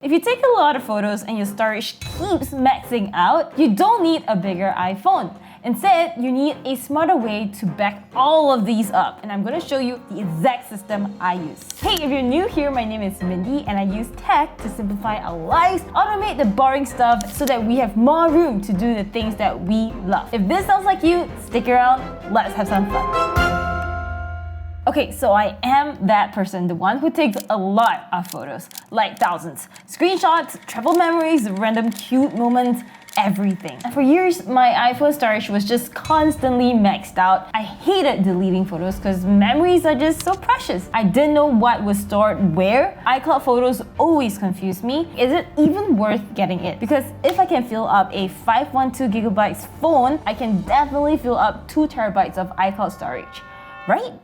If you take a lot of photos and your storage keeps maxing out, you don't need a bigger iPhone. Instead, you need a smarter way to back all of these up, and I'm going to show you the exact system I use. Hey, if you're new here, my name is Mindy and I use tech to simplify our lives, automate the boring stuff so that we have more room to do the things that we love. If this sounds like you, stick around, let's have some fun. Okay, so I am that person, the one who takes a lot of photos, like thousands. Screenshots, travel memories, random cute moments, everything. And for years, my iPhone storage was just constantly maxed out. I hated deleting photos because memories are just so precious. I didn't know what was stored where. iCloud photos always confused me. Is it even worth getting it? Because if I can fill up a 512 gigabytes phone, I can definitely fill up 2 terabytes of iCloud storage, right?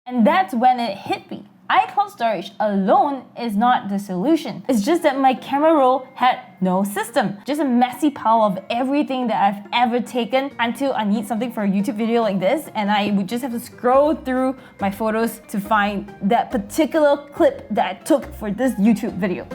And that's when it hit me. iCloud storage alone is not the solution. It's just that my camera roll had no system. Just a messy pile of everything that I've ever taken until I need something for a YouTube video like this, and I would just have to scroll through my photos to find that particular clip that I took for this YouTube video.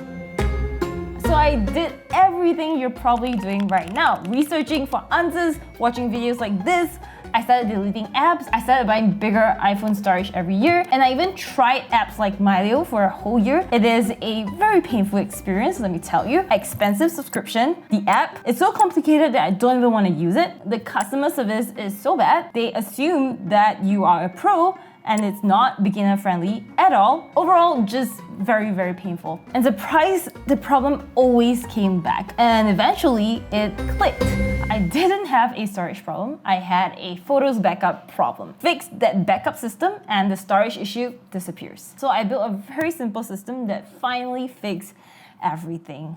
So I did everything you're probably doing right now. Researching for answers, watching videos like this. I started deleting apps, I started buying bigger iPhone storage every year, and I even tried apps like Milo for a whole year. It is a very painful experience, let me tell you. Expensive subscription. The app is so complicated that I don't even want to use it. The customer service is so bad. They assume that you are a pro, and it's not beginner friendly at all. Overall, just very, very painful. And surprise, the problem always came back. And eventually, it clicked. I didn't have a storage problem, I had a photos backup problem. Fixed that backup system and the storage issue disappears. So I built a very simple system that finally fixed everything.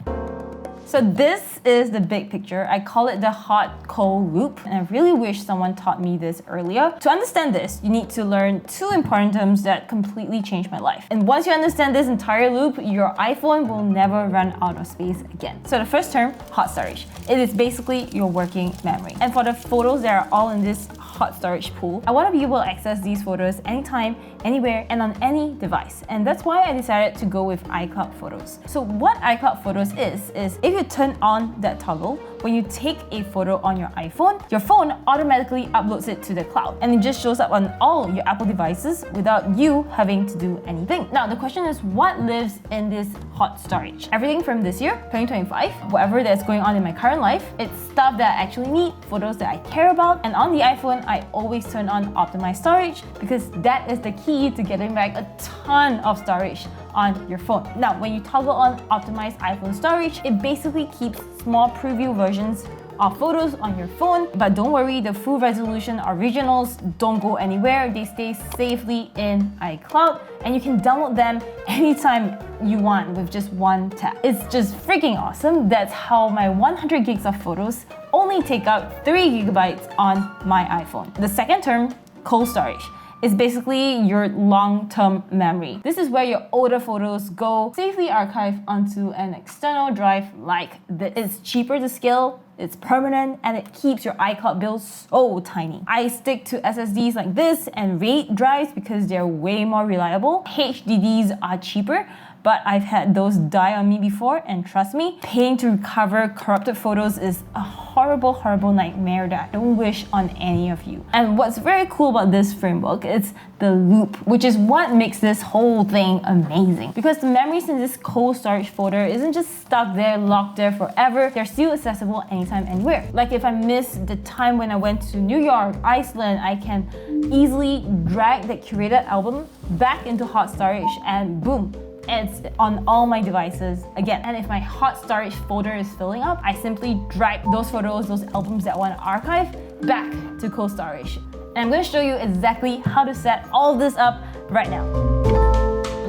So this is the big picture. I call it the hot-cold loop, and I really wish someone taught me this earlier. To understand this, you need to learn 2 important terms that completely changed my life. And once you understand this entire loop, your iPhone will never run out of space again. So the first term, hot storage. It is basically your working memory. And for the photos that are all in this hot storage pool, I want to be able to access these photos anytime, anywhere, and on any device. And that's why I decided to go with iCloud Photos. So what iCloud Photos is if you turn on that toggle, when you take a photo on your iPhone, your phone automatically uploads it to the cloud, and it just shows up on all your Apple devices without you having to do anything. Now, the question is, what lives in this hot storage? Everything from this year, 2025, whatever that's going on in my current life, it's stuff that I actually need, photos that I care about, and on the iPhone, I always turn on optimized storage because that is the key to getting back a ton of storage on your phone. Now, when you toggle on optimized iPhone storage, it basically keeps small preview versions of photos on your phone, but don't worry, the full resolution originals don't go anywhere. They stay safely in iCloud, and you can download them anytime you want with just one tap. It's just freaking awesome. That's how my 100 gigs of photos only take up 3 gigabytes on my iPhone. The second term, cold storage. It's basically your long-term memory. This is where your older photos go safely archived onto an external drive like this. It's cheaper to scale, it's permanent, and it keeps your iCloud bill so tiny. I stick to SSDs like this and RAID drives because they're way more reliable. HDDs are cheaper, but I've had those die on me before, and trust me, paying to recover corrupted photos is a horrible, horrible nightmare that I don't wish on any of you. And what's very cool about this framework is the loop, which is what makes this whole thing amazing. Because the memories in this cold storage folder isn't just stuck there, locked there forever. They're still accessible anytime, anywhere. Like if I miss the time when I went to New York, Iceland, I can easily drag that curated album back into hot storage and boom, it's on all my devices again. And if my hot storage folder is filling up, I simply drag those photos, those albums that I want to archive back to cold storage. And I'm going to show you exactly how to set all of this up right now.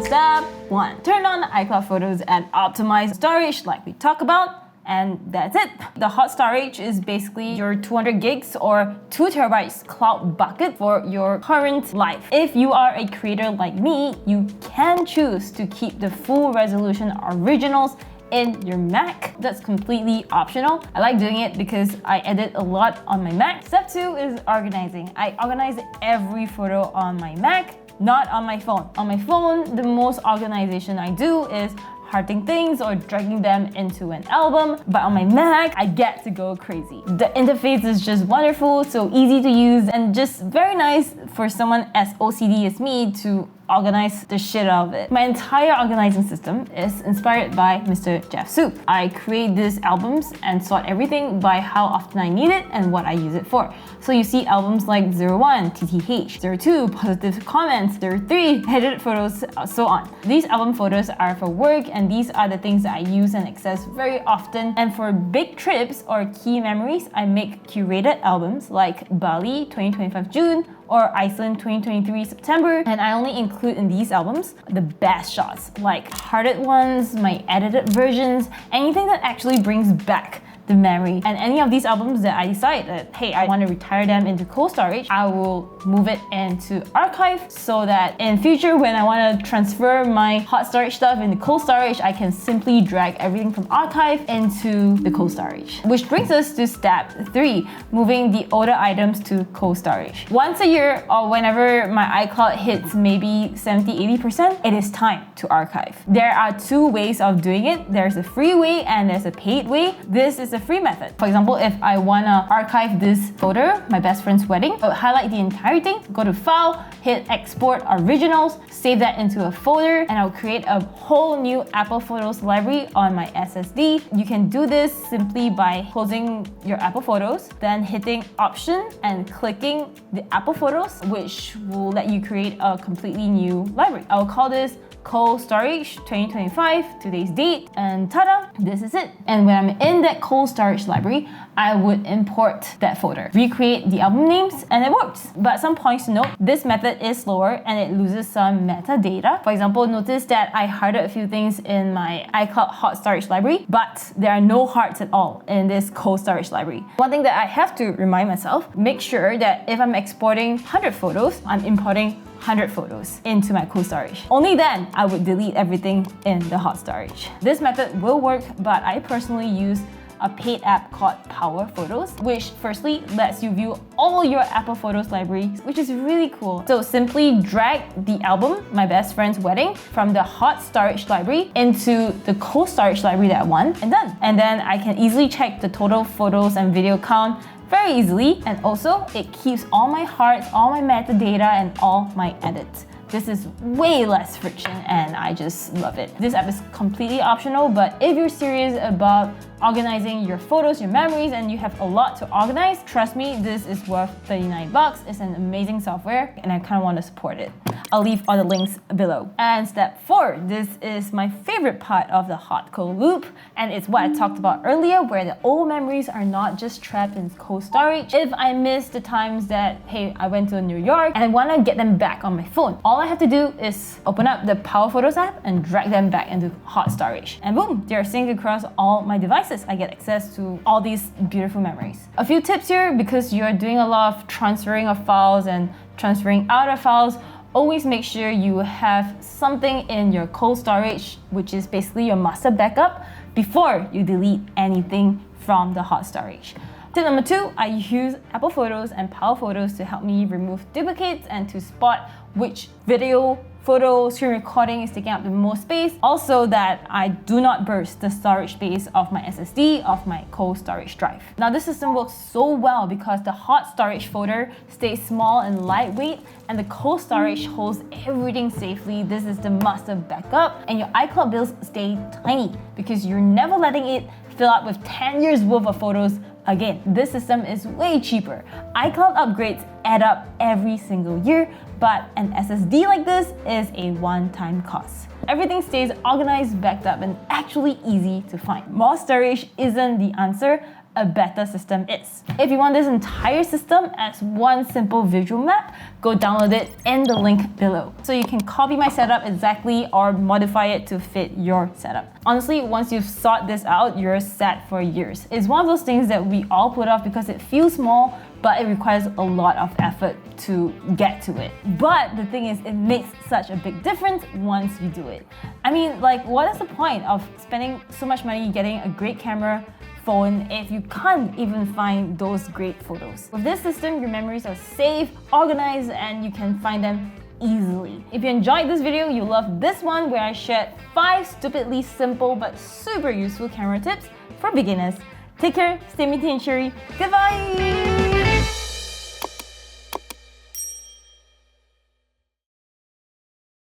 Step 1. Turn on iCloud Photos and optimize storage like we talked about. And that's it. The hot storage is basically your 200 gigs or 2 terabytes cloud bucket for your current life. If you are a creator like me, you can choose to keep the full resolution originals in your Mac. That's completely optional. I like doing it because I edit a lot on my Mac. Step 2 is organizing. I organize every photo on my Mac not on my phone. On my phone, the most organization I do is hearting things or dragging them into an album. But on my Mac, I get to go crazy. The interface is just wonderful, so easy to use, and just very nice for someone as OCD as me to organize the shit out of it. My entire organizing system is inspired by Mr. Jeff Soup. I create these albums and sort everything by how often I need it and what I use it for. So you see albums like 01, TTH, 02, positive comments, 03, edited photos, so on. These album photos are for work, and these are the things that I use and access very often. And for big trips or key memories, I make curated albums like Bali 2025 June or Iceland 2023 September, and I only include in these albums the best shots, like hearted ones, my edited versions, anything that actually brings back the memory. And any of these albums that I decide that, hey, I want to retire them into cold storage, I will move it into archive so that in future when I want to transfer my hot storage stuff into cold storage, I can simply drag everything from archive into the cold storage. Which brings us to step 3, moving the older items to cold storage. Once a year or whenever my iCloud hits maybe 70-80%, it is time to archive. There are 2 ways of doing it. There's a free way and there's a paid way. This is a free method. For example, if I wanna archive this photo, my best friend's wedding, I would highlight the entire thing, go to File, hit Export Originals, save that into a folder, and I'll create a whole new Apple Photos library on my SSD. You can do this simply by closing your Apple Photos, then hitting Option and clicking the Apple Photos, which will let you create a completely new library. I'll call this cold storage 2025, today's date, and tada, this is it. And when I'm in that cold storage library, I would import that folder, recreate the album names, and it works. But some points to note, this method is slower and it loses some metadata. For example, notice that I hearted a few things in my iCloud hot storage library, but there are no hearts at all in this cold storage library. One thing that I have to remind myself, make sure that if I'm exporting 100 photos, I'm importing 100 photos into my cold storage. Only then I would delete everything in the hot storage. This method will work, but I personally use a paid app called Power Photos, which firstly lets you view all your Apple Photos library, which is really cool. So simply drag the album, My Best Friend's Wedding, from the hot storage library into the cold storage library that I want, and done. And then I can easily check the total photos and video count very easily, and also it keeps all my hearts, all my metadata, and all my edits. This is way less friction and I just love it. This app is completely optional, but if you're serious about organizing your photos, your memories, and you have a lot to organize, trust me, this is worth 39 bucks. It's an amazing software and I kind of want to support it. I'll leave all the links below. And step 4, this is my favorite part of the hot cold loop, and it's what I talked about earlier, where the old memories are not just trapped in cold storage. If I miss the times that, hey, I went to New York and I want to get them back on my phone, all I have to do is open up the Power Photos app and drag them back into hot storage. And boom, they're synced across all my devices. I get access to all these beautiful memories. A few tips here, because you're doing a lot of transferring of files and transferring out of files, always make sure you have something in your cold storage, which is basically your master backup, before you delete anything from the hot storage. Tip number 2, I use Apple Photos and Power Photos to help me remove duplicates and to spot which video, photo, screen recording is taking up the most space. Also that I do not burst the storage space of my SSD of my cold storage drive. Now this system works so well because the hot storage folder stays small and lightweight, and the cold storage holds everything safely. This is the master backup, and your iCloud bills stay tiny because you're never letting it fill up with 10 years worth of photos again. This system is way cheaper. iCloud upgrades add up every single year, but an SSD like this is a one-time cost. Everything stays organized, backed up, and actually easy to find. More storage isn't the answer, a better system is. If you want this entire system as one simple visual map, go download it in the link below. So you can copy my setup exactly or modify it to fit your setup. Honestly, once you've sought this out, you're set for years. It's one of those things that we all put off because it feels small, but it requires a lot of effort to get to it. But the thing is, it makes such a big difference once you do it. I mean, like, what is the point of spending so much money getting a great camera, phone, if you can't even find those great photos? With this system, your memories are safe, organized, and you can find them easily. If you enjoyed this video, you love this one where I shared 5 stupidly simple but super useful camera tips for beginners. Take care, stay minty and cheery. Goodbye!